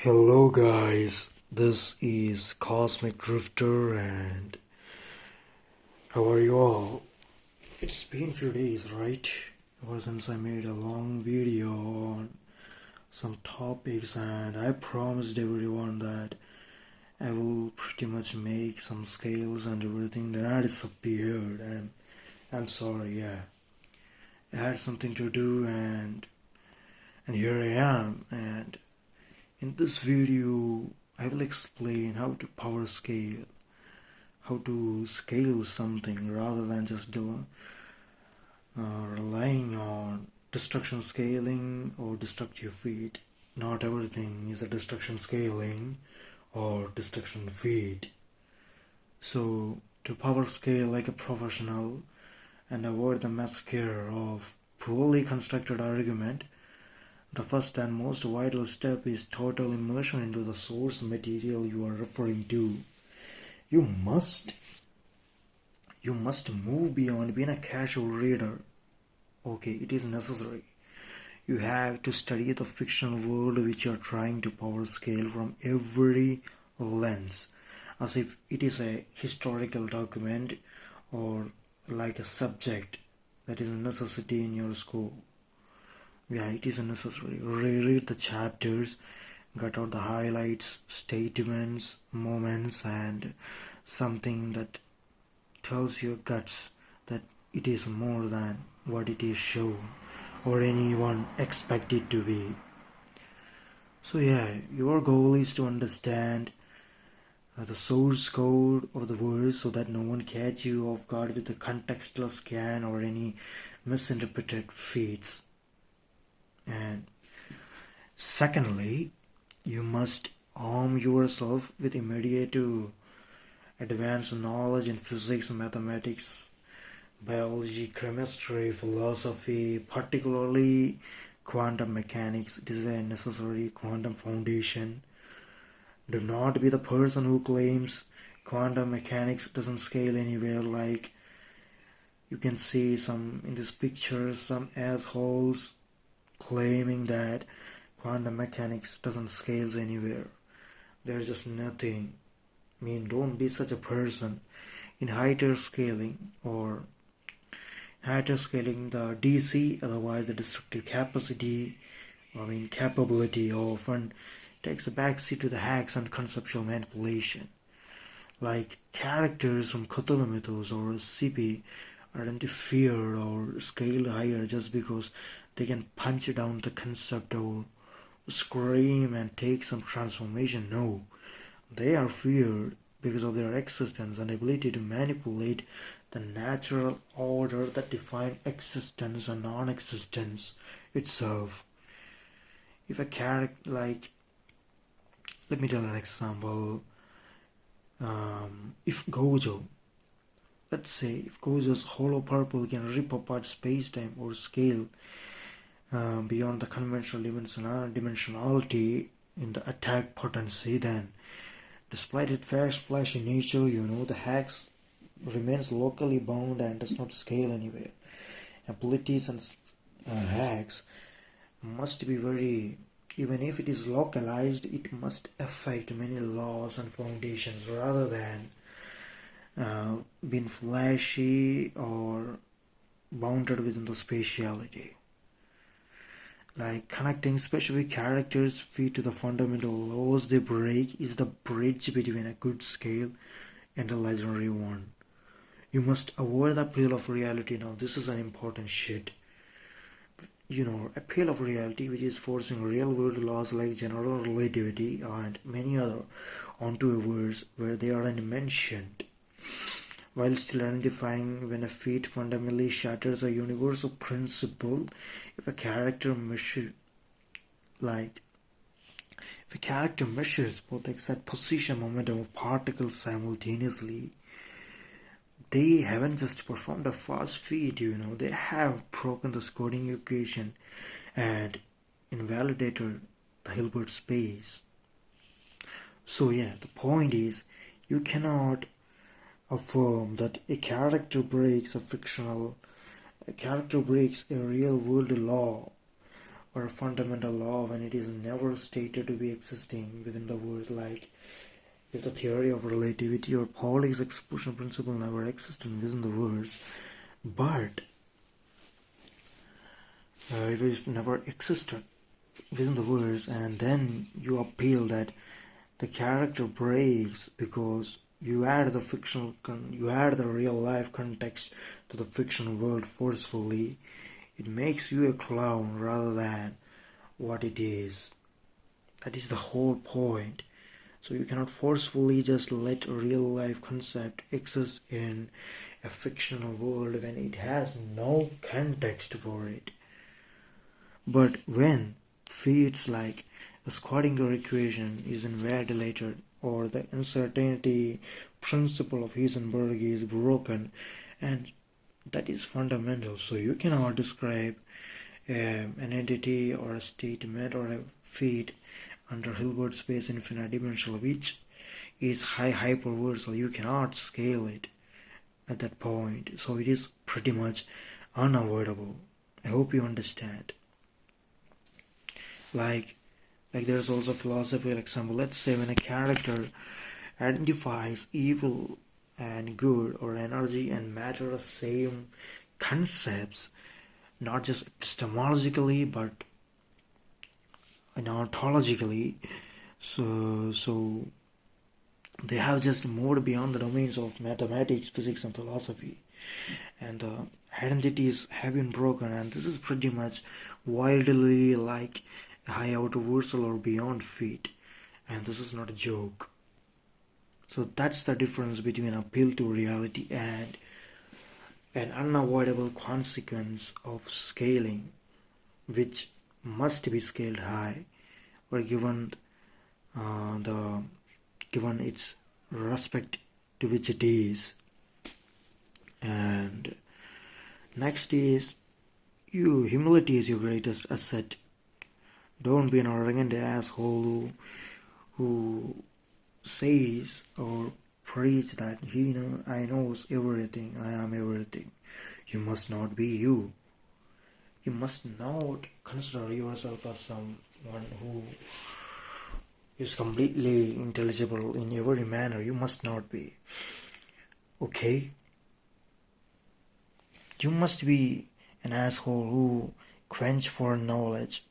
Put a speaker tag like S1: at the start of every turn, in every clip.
S1: Hello guys, this is Cosmic Drifter and how are you all? It's been few days, right? Ever since I made a long video on some topics and I promised everyone that I will pretty much make some scales and everything that disappeared and I'm sorry, yeah. I had something to do and here I am and in this video I will explain how to power scale, how to scale something rather than just relying on destruction scaling or destructive feed. Not everything is a destruction scaling or destruction feed. So to power scale like a professional and avoid the massacre of poorly constructed argument, the first and most vital step is total immersion into the source material you are referring to. You must move beyond being a casual reader. Okay, it is necessary. You have to study the fictional world which you are trying to power scale from every lens, as if it is a historical document or like a subject that is a necessity in your school. Yeah, it is necessary. Reread the chapters, get out the highlights, statements, moments, and something that tells your guts that it is more than what it is shown or anyone expect it to be. So yeah, your goal is to understand the source code of the words so that no one catch you off guard with the contextless scan or any misinterpreted feeds. And secondly, you must arm yourself with immediate advanced knowledge in physics, mathematics, biology, chemistry, philosophy, particularly quantum mechanics. It is a necessary quantum foundation. Do not be the person who claims quantum mechanics doesn't scale anywhere. Like you can see some in this picture, some assholes claiming that quantum mechanics doesn't scale anywhere. There's just nothing. I mean, don't be such a person. In higher scaling or higher scaling the DC, otherwise the destructive capability often takes a backseat to the hacks and conceptual manipulation. Like characters from Cthulhu Mythos or CP aren't feared or scaled higher just because they can punch down the concept or scream and take some transformation. No, they are feared because of their existence and ability to manipulate the natural order that define existence and non-existence itself. If a character like, let me tell an example. If Gojo, let's say, if Gojo's hollow purple can rip apart space-time or scale beyond the conventional dimensionality in the attack potency, then despite its fast flashy nature, the hacks remains locally bound and does not scale anywhere. Abilities and hacks must be very, even if it is localized, it must affect many laws and foundations rather than being flashy or bounded within the spatiality. Like connecting specific characters' feet to the fundamental laws they break is the bridge between a good scale and a legendary one. You must avoid the appeal of reality. Now this is an important shit. Appeal of reality, which is forcing real world laws like general relativity and many other onto a words where they aren't mentioned, while still identifying when a feat fundamentally shatters a universal principle. If a character measures both the exact position momentum of particles simultaneously, they haven't just performed a fast feat, they have broken the Schrödinger equation and invalidated the Hilbert space. So yeah, the point is, you cannot affirm that a character breaks a real world law or a fundamental law when it is never stated to be existing within the words, like if the theory of relativity or Pauli's exclusion principle never existed within the words, but if it never existed within the words, and then you appeal that the character breaks because you add the real life context to the fictional world forcefully, it makes you a clown rather than what it is. That is the whole point. So you cannot forcefully just let a real life concept exist in a fictional world when it has no context for it. But when feats like the Schrödinger equation is invalidated, or the uncertainty principle of Heisenberg is broken, and that is fundamental. So you cannot describe an entity or a statement or a feat under Hilbert space infinite dimensional, which is high hyperversal. You cannot scale it at that point. So it is pretty much unavoidable. I hope you understand. Like there's also philosophical example. Let's say when a character identifies evil and good, or energy and matter as same concepts, not just epistemologically but ontologically. So they have just moved beyond the domains of mathematics, physics and philosophy, and identities have been broken, and this is pretty much wildly like a high autoversal or beyond feat, and this is not a joke. So that's the difference between appeal to reality and an unavoidable consequence of scaling, which must be scaled high, or given its respect to which it is. And next is, humility is your greatest asset. Don't be an arrogant asshole who says or preach that I knows everything, I am everything. You must not be you. You must not consider yourself as someone who is completely intelligible in every manner. You must not be. Okay? You must be an asshole who quench for knowledge,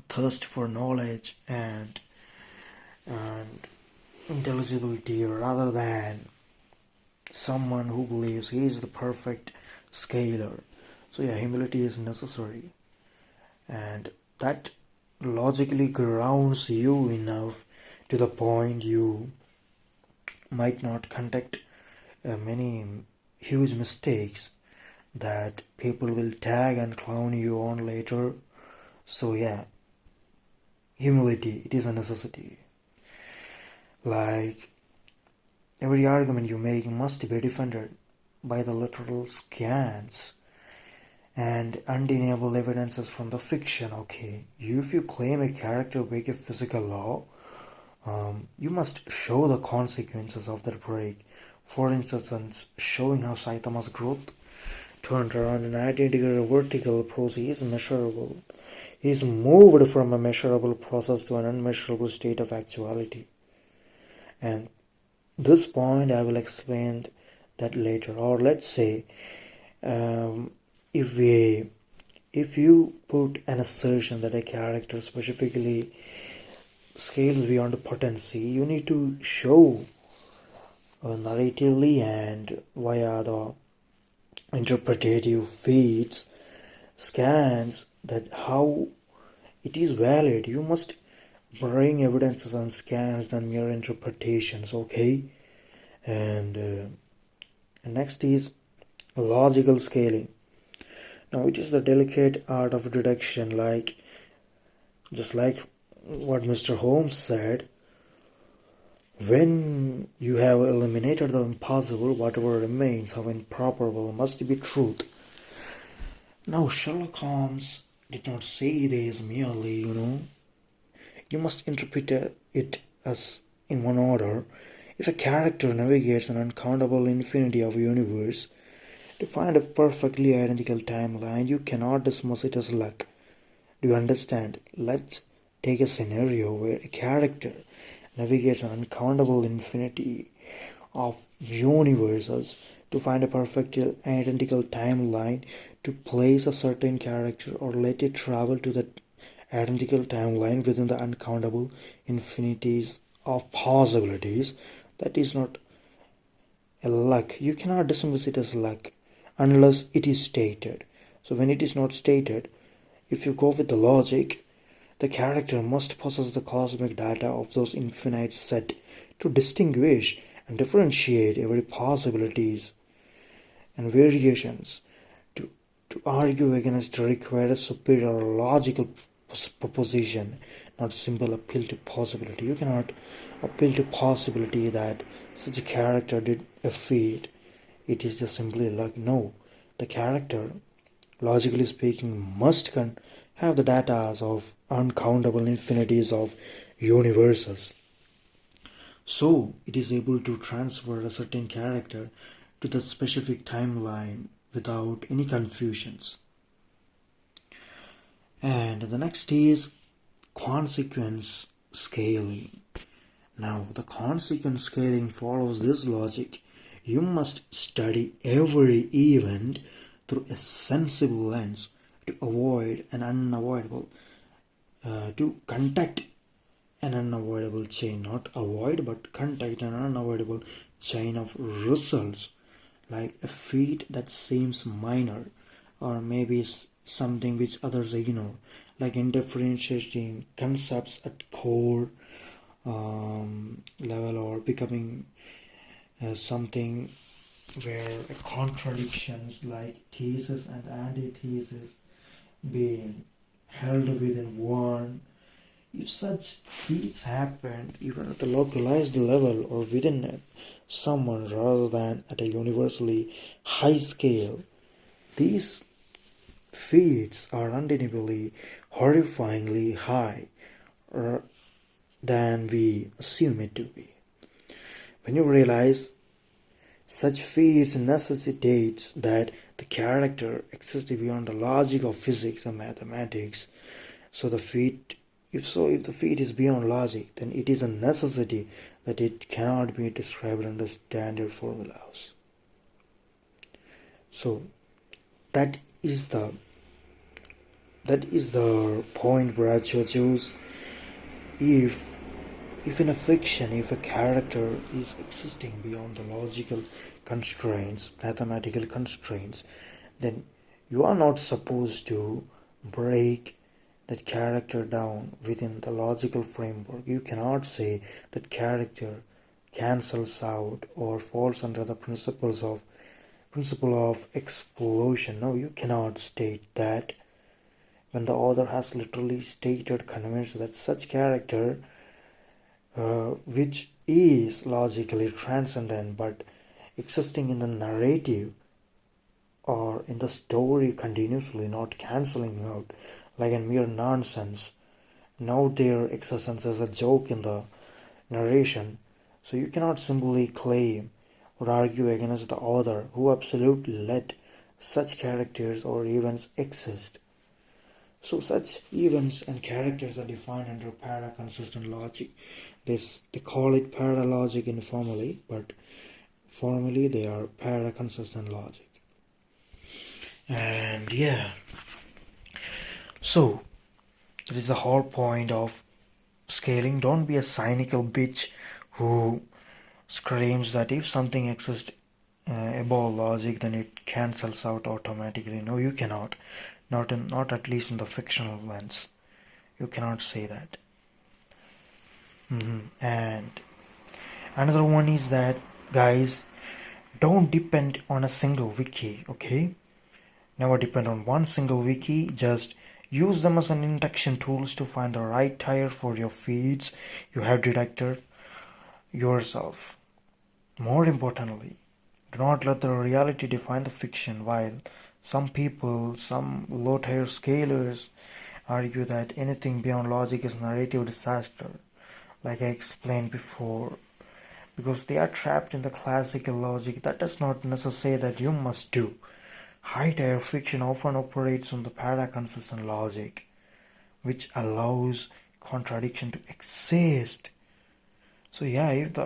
S1: thirst for knowledge and intelligibility, rather than someone who believes he is the perfect scaler. So yeah, humility is necessary, and that logically grounds you enough to the point you might not conduct many huge mistakes that people will tag and clown you on later. So yeah, humility, it is a necessity. Like, every argument you make must be defended by the literal scans and undeniable evidences from the fiction. Okay, if you claim a character break a physical law, you must show the consequences of that break. For instance, showing how Saitama's growth turned around an identical vertical process is measurable. He is moved from a measurable process to an unmeasurable state of actuality. And this point I will explain that later. Or let's say, if you put an assertion that a character specifically scales beyond potency, you need to show narratively and via the interpretative feeds, scans, that how it is valid. You must bring evidences and scans than mere interpretations. Okay, and next is logical scaling. Now it is the delicate art of deduction, just like what Mr. Holmes said. When you have eliminated the impossible, whatever remains, how improbable, must be truth. Now Sherlock Holmes did not say this merely, You must interpret it as in one order. If a character navigates an uncountable infinity of universe to find a perfectly identical timeline, you cannot dismiss it as luck. Do you understand? Let's take a scenario where a character navigates an uncountable infinity of universes to find a perfectly identical timeline to place a certain character, or let it travel to that identical timeline within the uncountable infinities of possibilities. That is not a luck. You cannot dismiss it as luck unless it is stated. So when it is not stated, if you go with the logic, the character must possess the cosmic data of those infinite set to distinguish and differentiate every possibilities and variations. To argue against requires a superior logical proposition, not simple appeal to possibility. You cannot appeal to possibility that such a character did a feat. It is just simply luck. No, the character, logically speaking, must have the data of uncountable infinities of universes. So it is able to transfer a certain character to that specific timeline without any confusions. And the next is consequence scaling. Now, the consequence scaling follows this logic. You must study every event through a sensible lens to avoid an unavoidable, to contact an unavoidable chain, not avoid, but contact an unavoidable chain of results, like a feat that seems minor, or maybe something which others ignore, like indifferentiating concepts at core level, or becoming something where contradictions like thesis and antithesis being held within one. If such feats happen even at a localized level or within someone rather than at a universally high scale, these feats are undeniably horrifyingly high than we assume it to be. When you realize such feats necessitates that the character exists beyond the logic of physics and mathematics, so the feat if the feat is beyond logic, then it is a necessity that it cannot be described under standard formulas. So that is the point Bradshaw chose. If in a fiction, if a character is existing beyond the logical constraints, mathematical constraints, then you are not supposed to break that character down within the logical framework. You cannot say that character cancels out or falls under the principle of explosion. No, you cannot state that when the author has literally stated, convinced that such character which is logically transcendent but existing in the narrative or in the story continuously, not cancelling out like a mere nonsense, now their existence as a joke in the narration. So you cannot simply claim or argue against the author who absolutely let such characters or events exist. So such events and characters are defined under para-consistent logic. They call it paralogic informally, but formally they are para-consistent logic. And yeah, so that is the whole point of scaling. Don't be a cynical bitch who screams that if something exists above logic, then it cancels out automatically. No, you cannot. Not at least in the fictional lens. You cannot say that. And another one is that, guys, don't depend on a single wiki, okay? Never depend on one single wiki. Just use them as an induction tools to find the right tire for your feeds you have detected yourself. More importantly, do not let the reality define the fiction. While some people, some low-tier scalers, argue that anything beyond logic is narrative disaster, like I explained before, because they are trapped in the classical logic. That does not necessarily say that you must do. High-tier fiction often operates on the para-consistent logic. which allows contradiction to exist. So yeah, if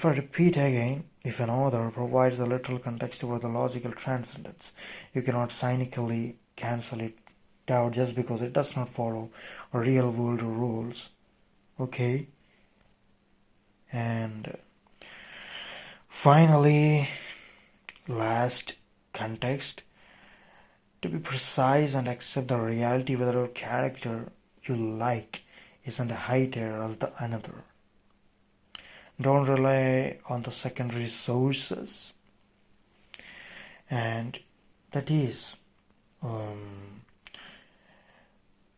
S1: I repeat again, if an author provides the literal context over the logical transcendence, you cannot cynically cancel it out just because it does not follow real world rules. Okay? And finally, last, context. To be precise and accept the reality whether a character you like isn't a high tier as the another. Don't rely on the secondary sources. And that is,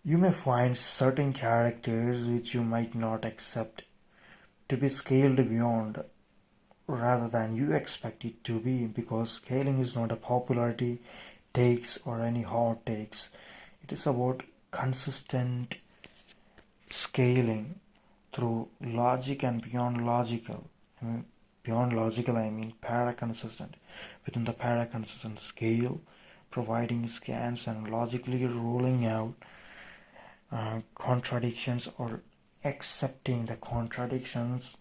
S1: you may find certain characters which you might not accept to be scaled beyond rather than you expect it to be, because scaling is not a popularity takes or any hot takes. It is about consistent scaling through logic and beyond logical. Beyond logical, I mean para-consistent. Within the para-consistent scale, providing scans and logically ruling out contradictions or accepting the contradictions,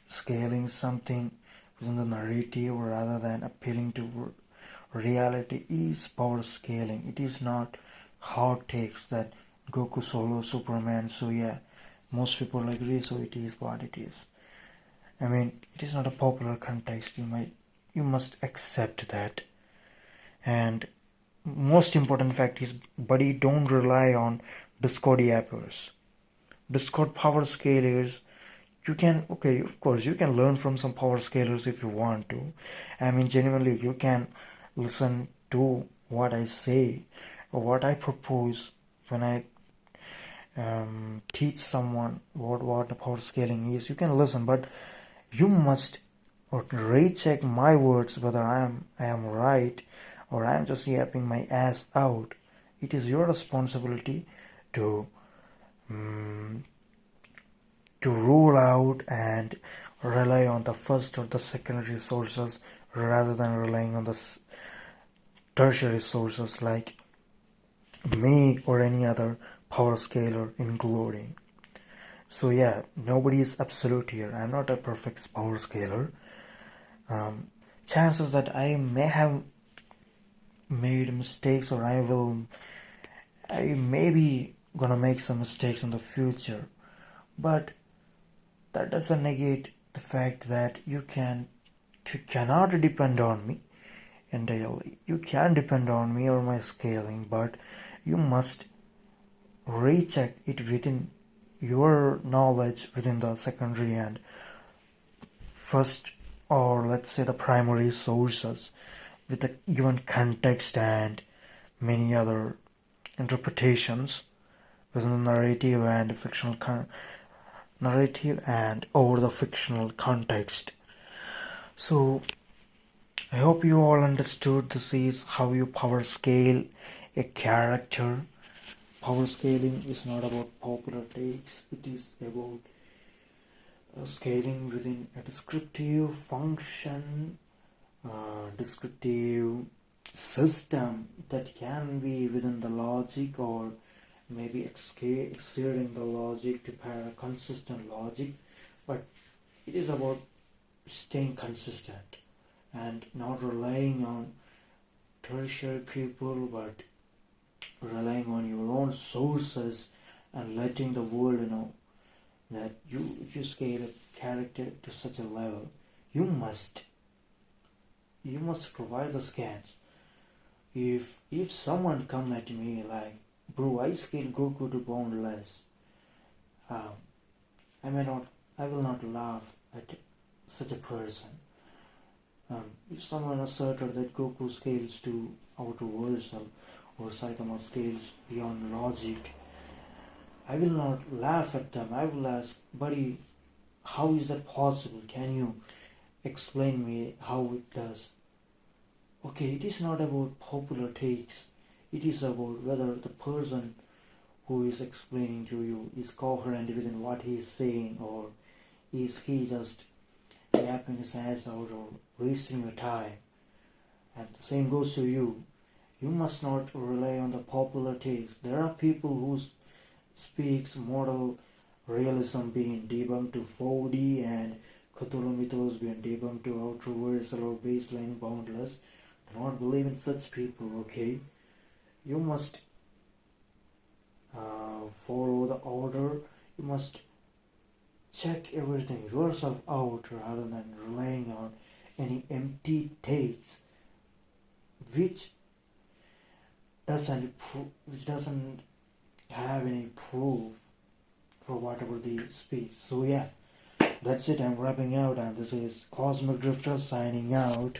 S1: scaling something within the narrative rather than appealing to reality is power scaling. It is not hot takes that Goku solo Superman. So yeah, most people agree. So it is what it is. I mean, it is not a popular context. You must accept that. And most important fact is, buddy, don't rely on Discord yappers. Discord power scalers. You can, okay, of course, you can learn from some power scalers if you want to. I mean, genuinely, you can listen to what I say or what I propose when I teach someone what the power scaling is. You can listen, but you must recheck my words whether I am right or I am just yapping my ass out. It is your responsibility to rule out and rely on the first or the secondary sources rather than relying on the tertiary sources like me or any other power scaler including. So yeah, nobody is absolute here. I'm not a perfect power scaler. Chances that I may have made mistakes or I may be gonna make some mistakes in the future, but that doesn't negate the fact that you cannot depend on me entirely. You can depend on me or my scaling, but you must recheck it within your knowledge within the secondary and first, or let's say the primary sources with a given context and many other interpretations within the narrative and fictional narrative and over the fictional context. So I hope you all understood this is how you power scale a character. Power scaling is not about popular takes, it is about scaling within a descriptive function, descriptive system that can be within the logic or maybe exceeding the logic to para-consistent logic, but it is about staying consistent and not relying on tertiary people but relying on your own sources and letting the world know that if you scale a character to such a level, you must provide the scans. If someone come at me like, bro, I scale Goku to boundless, I will not laugh at such a person. If someone asserted that Goku scales to outer versal or Saitama scales beyond logic, I will not laugh at them. I will ask, buddy, how is that possible? Can you explain me how it does? Okay, it is not about popular takes. It is about whether the person who is explaining to you is coherent within what he is saying, or is he just yapping his ass out or wasting your time. And the same goes to you. You must not rely on the popular taste. There are people who speaks model realism being debunked to 4D and Cthulhu Mythos being debunked to out-reversal or baseline boundless. Do not believe in such people, okay? You must follow the order. You must check everything yourself out rather than relying on any empty takes which doesn't have any proof for whatever they speak. So yeah, that's it. I'm wrapping out, and this is Cosmic Drifter signing out.